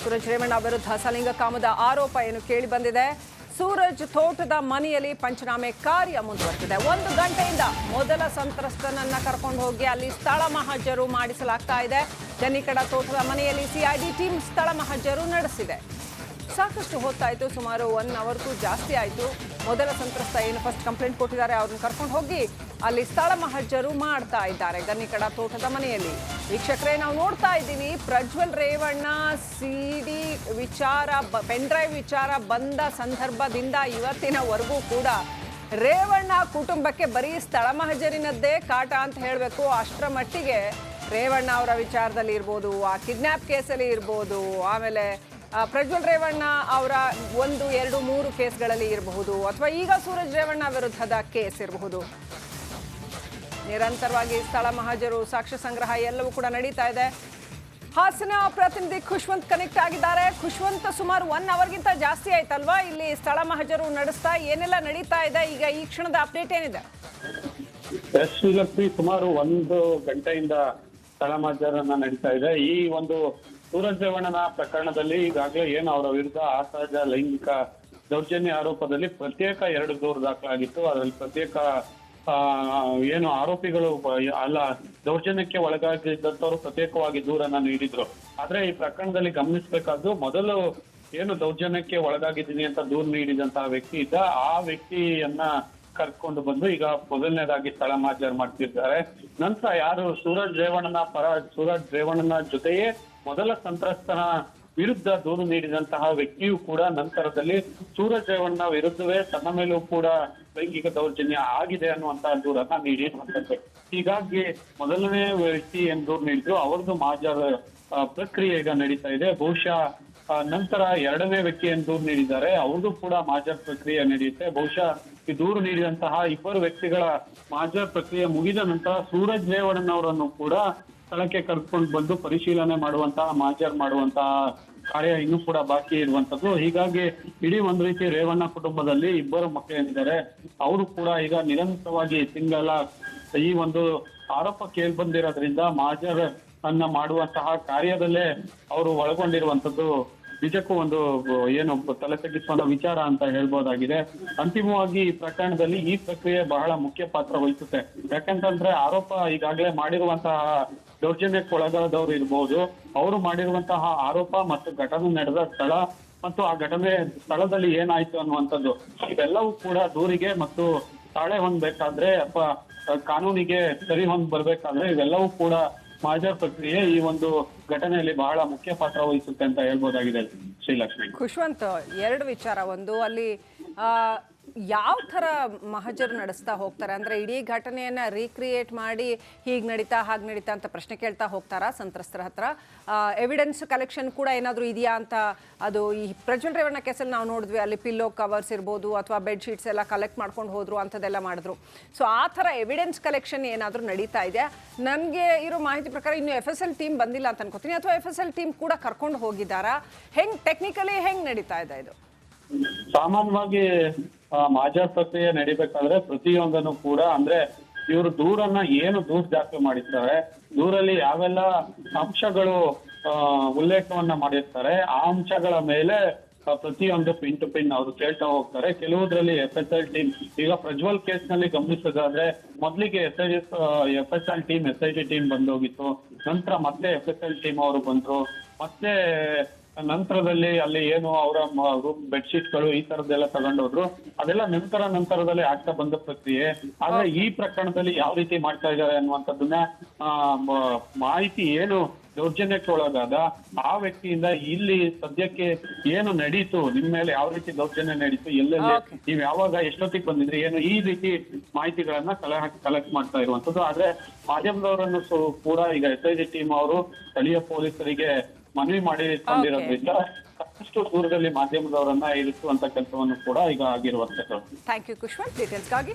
ಸೂರಜ್ ರೇವಣ್ಣ ವಿರುದ್ಧ ಸಲಿಂಗಕಾಮದ ಆರೋಪ ಏನು ಕೇಳಿ ಬಂದಿದೆ. ಸೂರಜ್ ತೋಟದ ಮನೆಯಲ್ಲಿ ಪಂಚನಾಮೆ ಕಾರ್ಯ ಮುಂದುವರೆದಿದೆ. 1 ಗಂಟೆಯಿಂದ ಮೊದಲ ಸಂತ್ರಸ್ತನನ್ನ ಕರ್ಕೊಂಡು ಹೋಗಿ ಅಲ್ಲಿ ಸ್ಥಳ ಮಹಜರು ಮಾಡಿಸಲಾಗ್ತಾ ಇದೆ. ಜನ್ನಿಕಡ ತೋಟದ ಮನೆಯಲ್ಲಿ ಸಿಐಡಿ ಟೀಮ್ ಸ್ಥಳ ಮಹಜರು ನಡೆಸಿದೆ. ಸಾಕಷ್ಟು ಹೊತ್ತಾಯಿತು, ಸುಮಾರು 1 ಅವರ್ಗೂ ಜಾಸ್ತಿ ಆಯಿತು. ಮೊದಲ ಸಂತ್ರಸ್ತ ಏನು ಫಸ್ಟ್ ಕಂಪ್ಲೇಂಟ್ ಕೊಟ್ಟಿದ್ದಾರೆ ಅವ್ರನ್ನ ಕರ್ಕೊಂಡು ಹೋಗಿ ಅಲ್ಲಿ ಸ್ಥಳ ಮಹಜರು ಮಾಡ್ತಾ ಇದ್ದಾರೆ ಗನ್ನಿಕಡ ತೋಟದ ಮನೆಯಲ್ಲಿ. ವೀಕ್ಷಕರೇ, ನಾವು ನೋಡ್ತಾ ಇದ್ದೀವಿ ಪ್ರಜ್ವಲ್ ರೇವಣ್ಣ ಸಿಡಿ ವಿಚಾರ ಪೆನ್ ಡ್ರೈವ್ ವಿಚಾರ ಬಂದ ಸಂದರ್ಭದಿಂದ ಇವತ್ತಿನವರೆಗೂ ಕೂಡ ರೇವಣ್ಣ ಕುಟುಂಬಕ್ಕೆ ಬರೀ ಸ್ಥಳ ಮಹಜರಿನದ್ದೇ ಕಾಟ ಅಂತ ಹೇಳಬೇಕು. ಅಷ್ಟರ ಮಟ್ಟಿಗೆ ರೇವಣ್ಣ ಅವರ ವಿಚಾರದಲ್ಲಿ ಇರ್ಬೋದು, ಆ ಕಿಡ್ನ್ಯಾಪ್ ಕೇಸಲ್ಲಿ ಇರ್ಬೋದು, ಆಮೇಲೆ ಪ್ರಜ್ವಲ್ ರೇವಣ್ಣ ಅವರ 1, 2, 3 ಕೇಸ್ಗಳಲ್ಲಿ ಇರಬಹುದು, ಅಥವಾ ಈಗ ಸೂರಜ್ ರೇವಣ್ಣ ವಿರುದ್ಧದ ಕೇಸ್ ಇರಬಹುದು. ನಿರಂತರವಾಗಿ ಸ್ಥಳ ಮಹಜರು, ಸಾಕ್ಷ್ಯ ಸಂಗ್ರಹ ಎಲ್ಲವೂ ಕೂಡ ನಡೀತಾ ಇದೆ. ಹಾಸನ ಪ್ರತಿನಿಧಿ ಖುಷ್ವಂತ್ ಕನೆಕ್ಟ್ ಆಗಿದ್ದಾರೆ. ಖುಷ್ವಂತ್, ಸುಮಾರು 1 ಅವರ್ಗಿಂತ ಜಾಸ್ತಿ ಆಯ್ತಲ್ವಾ ಇಲ್ಲಿ ಸ್ಥಳ ಮಹಜರು ನಡೆಸ್ತಾ? ಏನೆಲ್ಲ ನಡೀತಾ ಇದೆ ಈಗ? ಈ ಕ್ಷಣದ ಅಪ್ಡೇಟ್ ಏನಿದೆ? ಶ್ರೀಲಕ್ಷ್ಮಿ, ಸುಮಾರು 1 ಗಂಟೆಯಿಂದ ಸ್ಥಳ ಮಹಜರನ್ನ ನಡೀತಾ ಇದೆ. ಈ ಒಂದು ಸೂರಜ್ ರೇವಣ್ಣನ ಪ್ರಕರಣದಲ್ಲಿ ಈಗಾಗಲೇ ಏನು ಅವರ ವಿರುದ್ಧ ಅಸಹಜ ಲೈಂಗಿಕ ದೌರ್ಜನ್ಯ ಆರೋಪದಲ್ಲಿ ಪ್ರತ್ಯೇಕ 2 ದೂರು ದಾಖಲಾಗಿತ್ತು. ಅದರಲ್ಲಿ ಪ್ರತ್ಯೇಕ ಏನು ಆರೋಪಿಗಳು ಅಲ್ಲ ದೌರ್ಜನ್ಯಕ್ಕೆ ಒಳಗಾಗಿದ್ದಂಥವ್ರು ಪ್ರತ್ಯೇಕವಾಗಿ ದೂರನ್ನ ನೀಡಿದ್ರು. ಆದ್ರೆ ಈ ಪ್ರಕರಣದಲ್ಲಿ ಗಮನಿಸಬೇಕಾದ್ದು, ಮೊದಲು ಏನು ದೌರ್ಜನ್ಯಕ್ಕೆ ಒಳಗಾಗಿದ್ದೀನಿ ಅಂತ ದೂರು ನೀಡಿದಂತಹ ವ್ಯಕ್ತಿ ಇದ್ದ, ಆ ವ್ಯಕ್ತಿಯನ್ನ ಕರ್ಕೊಂಡು ಬಂದು ಈಗ ಮೊದಲನೇದಾಗಿ ಸ್ಥಳ ಮಹಜರು ಮಾಡ್ತಿದ್ದಾರೆ. ನಂತರ ಯಾರು ಸೂರಜ್ ರೇವಣ್ಣನ ಜೊತೆಯೇ ಮೊದಲ ಸಂತ್ರಸ್ತನ ವಿರುದ್ಧ ದೂರು ನೀಡಿದಂತಹ ವ್ಯಕ್ತಿಯು ಕೂಡ ನಂತರದಲ್ಲಿ ಸೂರಜ್ ರೇವಣ್ಣ ವಿರುದ್ಧವೇ ತನ್ನ ಮೇಲೂ ಕೂಡ ಲೈಂಗಿಕ ದೌರ್ಜನ್ಯ ಆಗಿದೆ ಅನ್ನುವಂತಹ ದೂರನ್ನ ನೀಡಿರುವಂತದ್ದು. ಹೀಗಾಗಿ ಮೊದಲನೇ ವ್ಯಕ್ತಿ ಏನ್ ದೂರು ನೀಡಿದ್ರು ಅವ್ರದ್ದು ಮಹಜರು ಪ್ರಕ್ರಿಯೆ ಈಗ ನಡೀತಾ ಇದೆ. ಬಹುಶಃ ನಂತರ 2ನೇ ವ್ಯಕ್ತಿ ಏನ್ ದೂರು ನೀಡಿದ್ದಾರೆ ಅವ್ರದ್ದು ಕೂಡ ಮಹಜರು ಪ್ರಕ್ರಿಯೆ ನಡೆಯುತ್ತೆ. ಬಹುಶಃ ಈ ದೂರು ನೀಡಿದಂತಹ 2 ವ್ಯಕ್ತಿಗಳ ಮಹಜರು ಪ್ರಕ್ರಿಯೆ ಮುಗಿದ ನಂತರ ಸೂರಜ್ ರೇವಣ್ಣನವರನ್ನು ಕೂಡ ಸ್ಥಳಕ್ಕೆ ಕರ್ಕೊಂಡು ಬಂದು ಪರಿಶೀಲನೆ ಮಾಡುವಂತಹ ಮಹಜರು ಮಾಡುವಂತಹ ಕಾರ್ಯ ಇನ್ನೂ ಕೂಡ ಬಾಕಿ ಇರುವಂತದ್ದು. ಹೀಗಾಗಿ ಇಡೀ ಒಂದು ರೀತಿ ರೇವಣ್ಣ ಕುಟುಂಬದಲ್ಲಿ 2 ಮಕ್ಕಳೇನಿದ್ದಾರೆ ಅವರು ಕೂಡ ಈಗ ನಿರಂತರವಾಗಿ ತಿಂಗಳ ಈ ಒಂದು ಆರೋಪ ಕೇಳಿ ಬಂದಿರೋದ್ರಿಂದ ಮಹಜರ್ ಅನ್ನ ಮಾಡುವಂತಹ ಕಾರ್ಯದಲ್ಲೇ ಅವರು ಒಳಗೊಂಡಿರುವಂತದ್ದು ನಿಜಕ್ಕೂ ಒಂದು ಏನು ತಲೆ ತಗ್ಗಿಸುವಂತ ವಿಚಾರ ಅಂತ ಹೇಳ್ಬೋದಾಗಿದೆ. ಅಂತಿಮವಾಗಿ ಈ ಪ್ರಕರಣದಲ್ಲಿ ಈ ಪ್ರಕ್ರಿಯೆ ಬಹಳ ಮುಖ್ಯ ಪಾತ್ರ ವಹಿಸುತ್ತೆ. ಯಾಕಂತಂದ್ರೆ ಆರೋಪ ಈಗಾಗಲೇ ಮಾಡಿರುವಂತಹ ದೌರ್ಜನ್ಯಕ್ಕೆ ಒಳಗಾದವರು ಇರ್ಬೋದು, ಅವರು ಮಾಡಿರುವಂತಹ ಆರೋಪ ಮತ್ತು ಘಟನೆ ನಡೆದ ಸ್ಥಳ ಮತ್ತು ಆ ಘಟನೆ ಸ್ಥಳದಲ್ಲಿ ಏನಾಯ್ತು ಅನ್ನುವಂಥದ್ದು ಇವೆಲ್ಲವೂ ಕೂಡ ದೂರಿಗೆ ಮತ್ತು ತಾಳೆ ಹೊಂದಬೇಕಾದ್ರೆ ಅಥವಾ ಕಾನೂನಿಗೆ ಸರಿ ಹೊಂದ್ ಬರ್ಬೇಕಾದ್ರೆ ಇವೆಲ್ಲವೂ ಕೂಡ ಮಹಜರ್ ಪ್ರಕ್ರಿಯೆ ಈ ಒಂದು ಘಟನೆಯಲ್ಲಿ ಬಹಳ ಮುಖ್ಯ ಪಾತ್ರ ವಹಿಸುತ್ತೆ ಅಂತ ಹೇಳ್ಬೋದಾಗಿದೆ. ಶ್ರೀಲಕ್ಷ್ಮಿ, ಖುಷ್ವಂತ್, 2 ವಿಚಾರ. ಒಂದು, ಅಲ್ಲಿ ಯಾವ ಥರ ಮಹಜರು ನಡೆಸ್ತಾ ಹೋಗ್ತಾರೆ? ಅಂದರೆ ಇಡೀ ಘಟನೆಯನ್ನ ರೀಕ್ರಿಯೇಟ್ ಮಾಡಿ ಹೀಗೆ ನಡೀತಾ ಹಾಗೆ ನಡೀತಾ ಅಂತ ಪ್ರಶ್ನೆ ಕೇಳ್ತಾ ಹೋಗ್ತಾರಾ ಸಂತ್ರಸ್ತರ ಹತ್ರ? ಎವಿಡೆನ್ಸ್ ಕಲೆಕ್ಷನ್ ಕೂಡ ಏನಾದರೂ ಇದೆಯಾ ಅಂತ? ಅದು ಈ ಪ್ರಜ್ವಲ್ ರೇವಣ್ಣ ಕೇಸಲ್ಲಿ ನಾವು ನೋಡಿದ್ವಿ, ಅಲ್ಲಿ ಪಿಲ್ಲೋ ಕವರ್ಸ್ ಇರ್ಬೋದು ಅಥವಾ ಬೆಡ್ಶೀಟ್ಸ್ ಎಲ್ಲ ಕಲೆಕ್ಟ್ ಮಾಡ್ಕೊಂಡು ಹೋದ್ರು, ಅಂಥದ್ದೆಲ್ಲ ಮಾಡಿದ್ರು. ಸೊ ಆ ಥರ ಎವಿಡೆನ್ಸ್ ಕಲೆಕ್ಷನ್ ಏನಾದರೂ ನಡೀತಾ ಇದೆ? ನನಗೆ ಇರೋ ಮಾಹಿತಿ ಪ್ರಕಾರ ಇನ್ನು FSL ಟೀಮ್ ಬಂದಿಲ್ಲ ಅಂತ ಅನ್ಕೋತೀನಿ, ಅಥವಾ FSL ಟೀಮ್ ಕೂಡ ಕರ್ಕೊಂಡು ಹೋಗಿದ್ದಾರಾ? ಹೆಂಗೆ ಟೆಕ್ನಿಕಲಿ ಹೆಂಗೆ ನಡೀತಾ ಇದೆ ಇದು? ಸಾಮಾನ್ಯವಾಗಿ ಮಹಜರ್ ಪ್ರಕ್ರಿಯೆ ನಡಿಬೇಕಾದ್ರೆ ಪ್ರತಿಯೊಂದನ್ನು ಕೂಡ ಅಂದ್ರೆ ಇವರು ದೂರನ್ನ ಏನು ದೂರು ದಾಖಲೆ ಮಾಡಿರ್ತಾರೆ, ದೂರಲ್ಲಿ ಯಾವೆಲ್ಲ ಅಂಶಗಳು ಉಲ್ಲೇಖವನ್ನ ಮಾಡಿರ್ತಾರೆ, ಆ ಅಂಶಗಳ ಮೇಲೆ ಪ್ರತಿಯೊಂದು ಪಿನ್ ಟು ಪಿನ್ ಅವರು ಕೇಳ್ತಾ ಹೋಗ್ತಾರೆ. ಕೆಲವುದ್ರಲ್ಲಿ FSL ಟೀಮ್, ಈಗ ಪ್ರಜ್ವಲ್ ಕೇಸ್ ನಲ್ಲಿ ಗಮನಿಸೋದಾದ್ರೆ ಮೊದಲಿಗೆ FSL ಟೀಮ್ SIT ಟೀಮ್ ಬಂದೋಗಿತ್ತು. ನಂತರ ಮತ್ತೆ FSL ಟೀಮ್ ಅವರು ಬಂದ್ರು. ಮತ್ತೆ ನಂತರದಲ್ಲಿ ಅಲ್ಲಿ ಏನು ಅವರ ಬೆಡ್ಶೀಟ್ಗಳು ಈ ತರದ್ದೆಲ್ಲ ತಗೊಂಡೋದ್ರು. ಅದೆಲ್ಲ ನಂತರದಲ್ಲಿ ಆಗ್ತಾ ಬಂದ ಪ್ರಕ್ರಿಯೆ. ಆದ್ರೆ ಈ ಪ್ರಕರಣದಲ್ಲಿ ಯಾವ ರೀತಿ ಮಾಡ್ತಾ ಇದ್ದಾರೆ ಅನ್ನುವಂಥದ್ದನ್ನ ಮಾಹಿತಿ ಏನು ದೌರ್ಜನ್ಯಕ್ಕೆ ಒಳಗಾದ ಆ ವ್ಯಕ್ತಿಯಿಂದ ಇಲ್ಲಿ ಸದ್ಯಕ್ಕೆ ಏನು ನಡೀತು, ನಿಮ್ ಮೇಲೆ ಯಾವ ರೀತಿ ದೌರ್ಜನ್ಯ ನಡೀತು, ಎಲ್ಲೆಲ್ಲಿ ನೀವ್ ಯಾವಾಗ ಎಷ್ಟೊತ್ತಿಗೆ ಬಂದಿದ್ರಿ, ಏನು ಈ ರೀತಿ ಮಾಹಿತಿಗಳನ್ನ ಕಲೆಕ್ಟ್ ಮಾಡ್ತಾ ಇರುವಂತದ್ದು. ಆದ್ರೆ ಮಾಧ್ಯಮದವರನ್ನು ಕೂಡ ಈಗ SIT ಟೀಮ್ ಅವರು ಸ್ಥಳೀಯ ಪೊಲೀಸರಿಗೆ ಮನವಿ ಮಾಡಿಕೊಂಡಿರೋದ್ರಿಂದ ಸಾಕಷ್ಟು ದೂರದಲ್ಲಿ ಮಾಧ್ಯಮದವರನ್ನ ಇರಿಸುವಂತ ಕೆಲಸವನ್ನು ಕೂಡ ಈಗ ಆಗಿರುವಂತದ್ದು. Thank you Khushwant, ಡೀಟೇಲ್ಸ್ಗಾಗಿ.